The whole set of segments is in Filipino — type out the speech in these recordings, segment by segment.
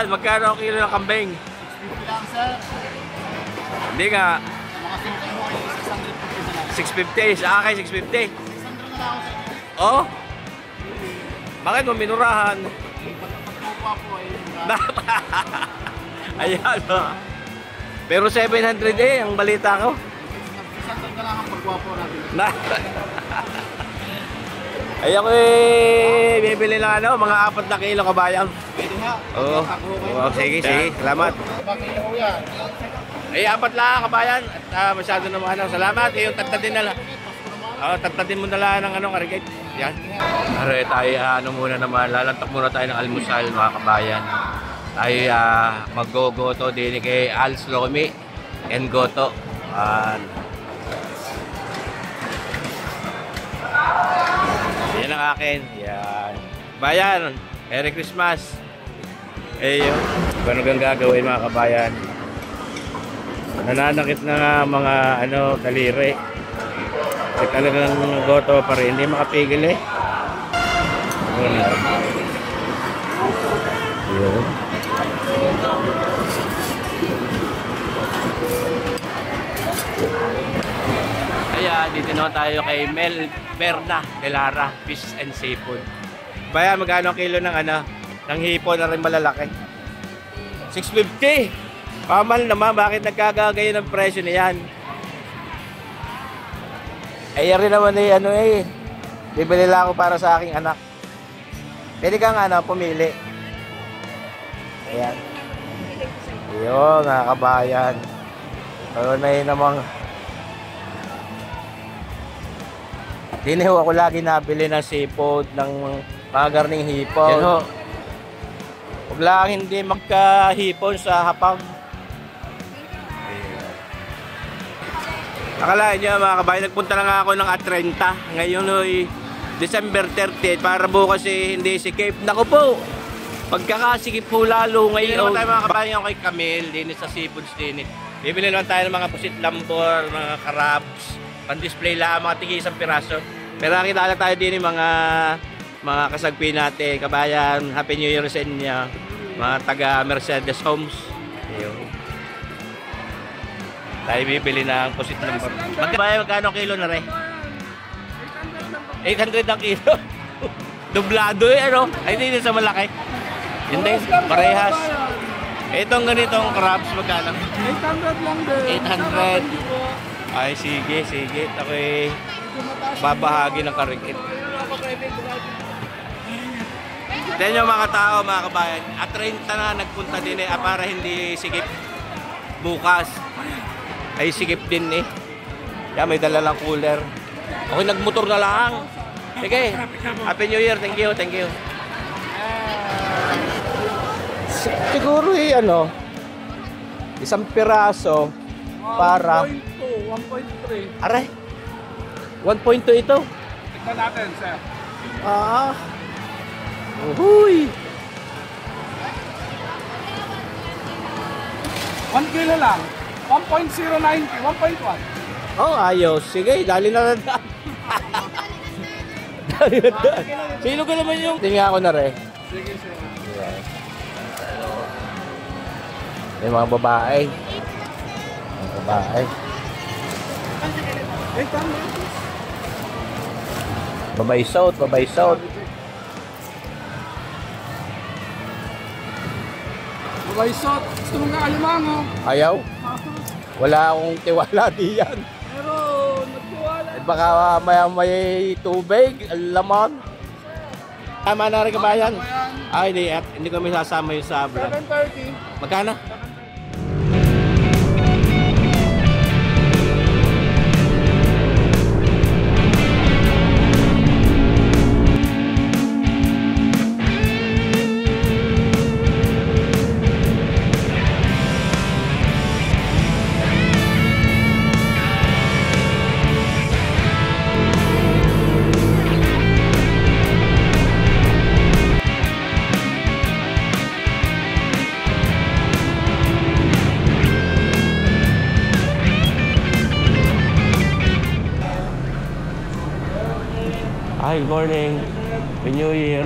kabayan, magkano ang kilo ng kambing? 650 lang, sir. Hindi nga. Mga 50 mo ay 650, sa akin 650. 600 na lang ako sa inyo. Oh? Bakit mo minurahan? Pagkukuha po ay Ayan o. Pero 700 eh, ang balita ko. 600 na lang ang pagkuha po natin. Ay ako eh, bibili lang ano, mga 4 na kilo kabayan. Pwede nga. Oo. Sige, sige. Salamat. Bakit mo yan? Ay, 4 lang kabayan. At masyado naman ano. Salamat. Eh, yung tagtadin na lang. Tagtadin mo na lang ng ano, karigate. Yan. Are tayo, ano muna naman. Lalantak muna tayo ng almusal, mga kabayan. Tayo mag-goto din kay Al's Lomi and Goto. Yan ang akin. Yan. Bayan, Merry Christmas. Ayun. Paano kang gagawin mga kabayan? Nananakit na nga mga ano, daliri. Kasi talagang goto pa rin. Hindi makapigil eh. Ayun. Ayan, dito naman tayo kay Merna Delara Fish and Seafood. Bayan, magkano kilo ng ano, ng hipon na rin malalaki? 650. Pamal naman, bakit nagkagagayon ng presyo niyan? Ay, rin naman eh, ano eh. Bibili lang ako para sa aking anak. Pwede kang ano, pumili. Ayan. Ayun, mga kabayan. Ayun na yun namang. Diniho ako lagi nabili ng seafood, ng mga garning hipon. Yan ho. Huwag lang hindi magkahipon sa hapag. Akalain nyo mga kabayan, nagpunta lang ako ng Atrenta. Ngayon ay December 30 para bukas hindi sikip. Naku po, pagkakasikip po lalo ngayon. Hindi naman tayo mga kabayan kay Camille, din sa seafoods din. Bibili naman tayo ng mga pusit lambor, mga crabs, pan-display lang, mga tigi isang piraso. Pero nakita lang tayo din mga kasagpi natin, kabayan. Happy New Year sa inyo, mga taga Mercedes Homes. Ayun. Tayo bibili ng pusit lambor. Magkano kilo na rin? 800 ang kilo. Dublado eh, ano? Ay, hindi sa malaki. Hindi, parehas. Itong ganitong crabs, magkano? 800 lang din. 800. Ay, sige, sige. Ako'y babahagi ng karikit. Tignan nyo mga tao, mga kabayan. At 30 na nagpunta din eh, para hindi sikip bukas. Ay, sikip din eh. Yan, may dala lang cooler. Okay, nagmotor na lang. Sige, Happy New Year. Thank you, thank you. Siguro eh, ano, isang piraso para 1.2, 1.3. Aray, 1.2 ito. Tignan natin, sir. Uhuy. 1 kilo lang. 1.090, 1.1. Oh, ayos. Sige, dali na lang. Dali na lang. Sino ko naman yung... Tingnan ako na rin. Sige, sir. May mga babae. Mga babae. Babay south, babay south. Babay sot. Gusto mo nga alimango. Ayaw. Wala akong tiwala diyan. Pero, nagtiwala. At baka may tubig, laman. Tama na rin kabayan. Ay, hindi kami sasama yung sa vlog. 7:30. Magkano? Hi, good morning. Happy New Year.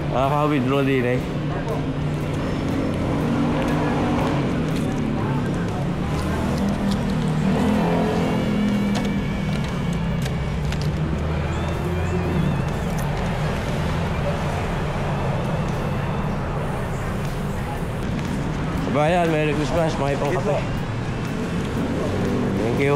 Nakaka-withdraw din eh. Bayan, Merry Christmas, mga ipang kape. Thank you.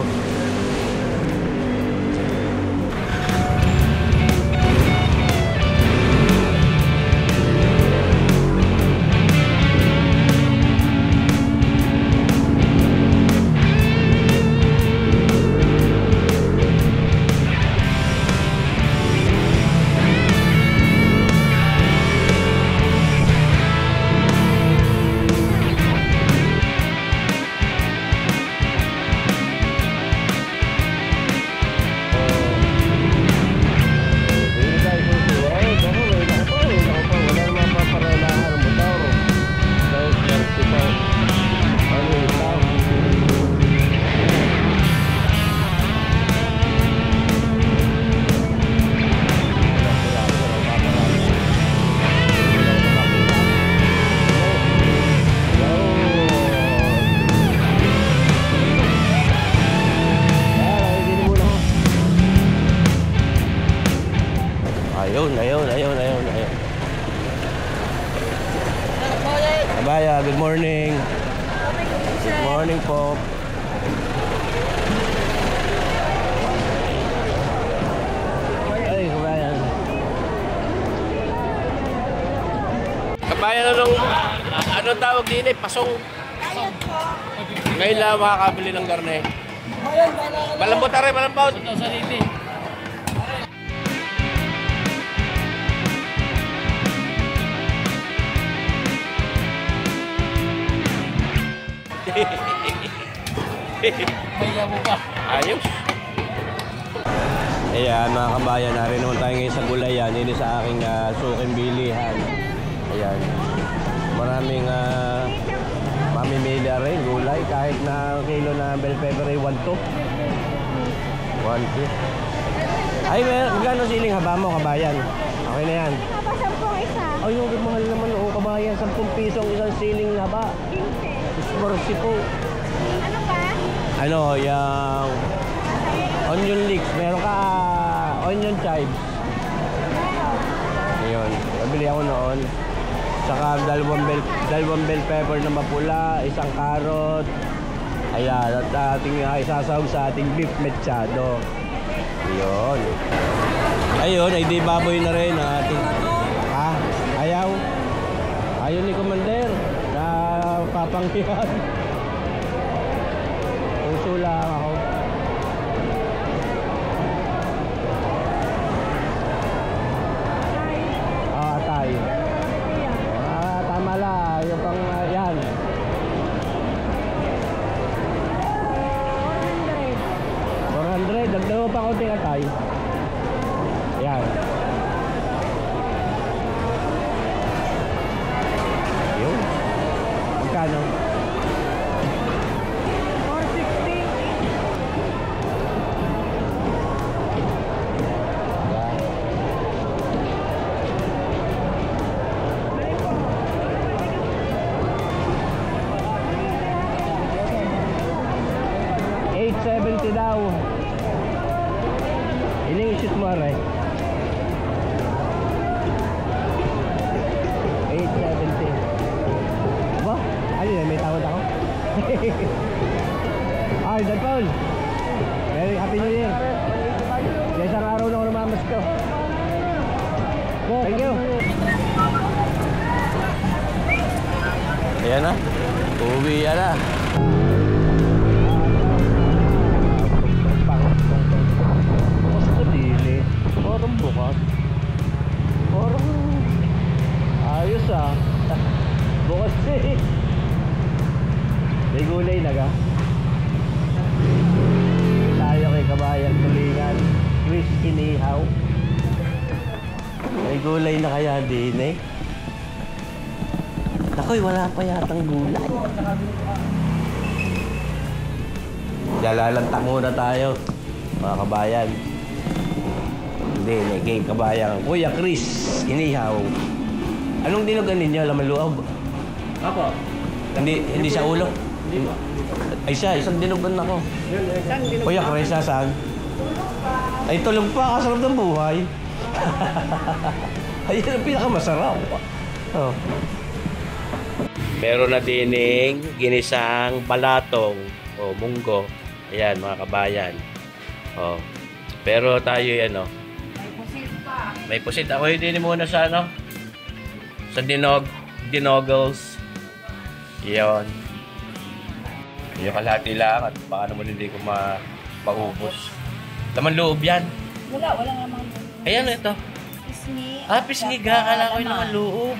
Ayun. Abaya, good morning. Good morning po. Ay, kabayan. Kabayan, ano tawag din eh? Pasong. Ngayon lang makakabili ng garne. Malambot na rin, malambot. Ayos. Ayan mga kabayan, narin naman tayo ngayon sa gulayan. Ini sa aking suking bilihan. Ayan. Maraming mamimili rin gulay. Kahit na kilo na bell pepper ay 1.2. 1.2. Ay, gano'n siling haba mo kabayan? Okay na yan. Haba 10 isa. Ay, yung mahal naman o kabayan. 10 piso ang isang siling haba. 15. Mercy po. Ano pa? Ano, yung onion leeks. Meron ka onion chives. Ayun. Nabili ako noon. Saka dalawang bell pepper na mapula, isang carrot. Ayan, at ating isasawag sa ating beef mechado. Ayun. Ayun, ay di baboy na rin ang ating... Ha? Ayaw? Ayaw ni Commander na papanghihan. Puso lang ako. Atay. Tama lang. Yung pang yan. 400. Dagdag mo pa konting atay. Yan. Yun. Magkano? 870 daw. Iling shoot mo aray? 870. Ba? Ano yan? May tawad ako? Ay, Dan Paul. Merry Happy New Year. Sa isang araw na ako namamas ko. Thank you. Ayan na. Uwi yan na. Parang bukas. Parang ayos ah. Bukas eh. May gulay na ka. Tayo kay Kabayan Tulingan. Chris Inihaw. May gulay na kaya din eh. Nakoy, wala pa yatang gulay. Lalantak muna tayo mga kabayan. Hindi, kay Kabayan Kuya Chris Inihaw. Anong dinugan ninyo? Laman loob? Apo. Hindi sa ulo? Hindi po. Ay siya, isang dinugan ako. Saan din? Kuya, Chris, saan? Ay, tulog pa. Kasarap ng buhay. Ayun ang pinakamasarap. Oh. Meron na dining ginisang balatong o munggo. Ayan, mga kabayan. Oh. Pero tayo yan, oh. May pusit pa. May pusit. Ako din muna sa ano? Sa dinogles. Iyon. Yung kalahati lang at paano mo hindi ko maubos. Laman loob yan. Wala namang. Ayan, ito. Pisngi. Pisngi ka. Akala ko yung laman loob.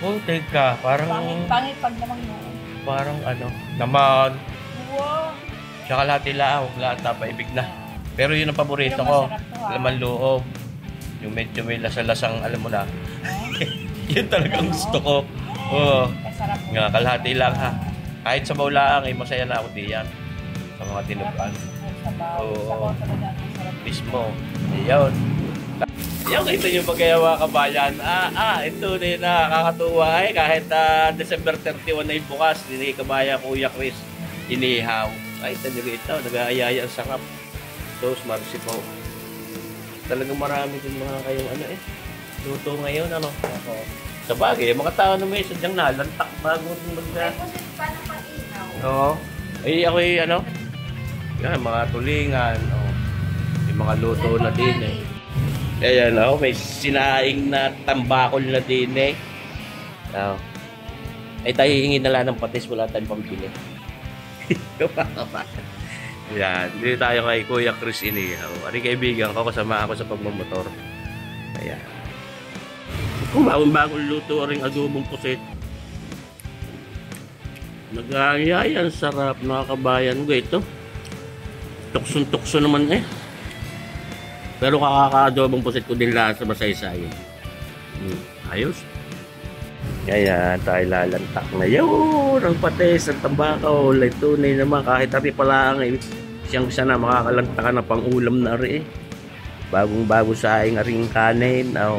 Oh, teka. Parang Pangit pag namang noon. parang ano, naman. Wow. Tsaka lahat nila, lahat napaibig na. Pero yun ang paborito Pero ko. masarap to, ha? Laman loob. Yung medyo may lasa-lasang, alam mo na. Yun talagang gusto ko. Oo. Masarap po. Nga, kalahati lang ha. Kahit sa baulaang, ay masaya na ako diyan. Sa mga tinupan. Sabaw. Oo. Sabaw talaga. Masarap. Mismo. Ayun. Yung kita nyo pag kaya mga kabayan, ito na yun nakakatuwa eh. Kahit December 31 na yung bukas, hindi kabaya Kuya Chris, inihaw. Ay, talaga ito, nag-aayaya ang sarap. Sauce marsipaw. Talagang marami din mga kayong ano eh. Luto ngayon, ano? Ako. Sa bagay, mga tao na may sadyang nalantak bago mag May pusit pa ng pag-inaw. Oo. Ay, ako ano? Yan, mga tulingan. Oh. Yung mga luto na din eh. Ayan, oh, may sinaing na tambakol na din eh. Oh. Ay, tayo hingin na lang ng patis, wala tayong pambili. Yan, dito tayo kay Kuya Chris Inihaw. Ari kaibigan ko, kasama ako sa pagmamotor. Ayan. Kung bagong luto ring adobong pusit. Nag-aayayan, sarap, nakakabayan ko ito. Tukson-tukso naman eh. Pero kakaka-adobong pusit ko din lahat sa masaysayin. Ayos. Ayan, tayo lalantak na yun. Ang patis, ang tambakaw, like tunay naman. Kahit ari pala ang siyang sana makakalantakan na pang-ulam na ari eh. Bagong-bago sa aing aring kanin. Oh.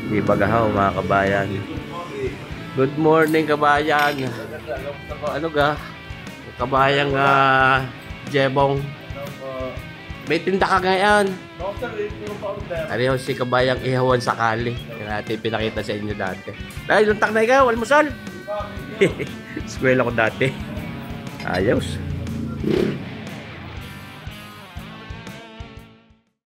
Di bagahaw mga kabayan. Good morning kabayan. Ano ga? Kabayang Jebong. May tinda ka ngayon. Ano si kabayang ihawan sakali. Yung natin pinakita sa inyo dati. Dahil lantak na ikaw, almusal. Eskwela ko dati. Ayos.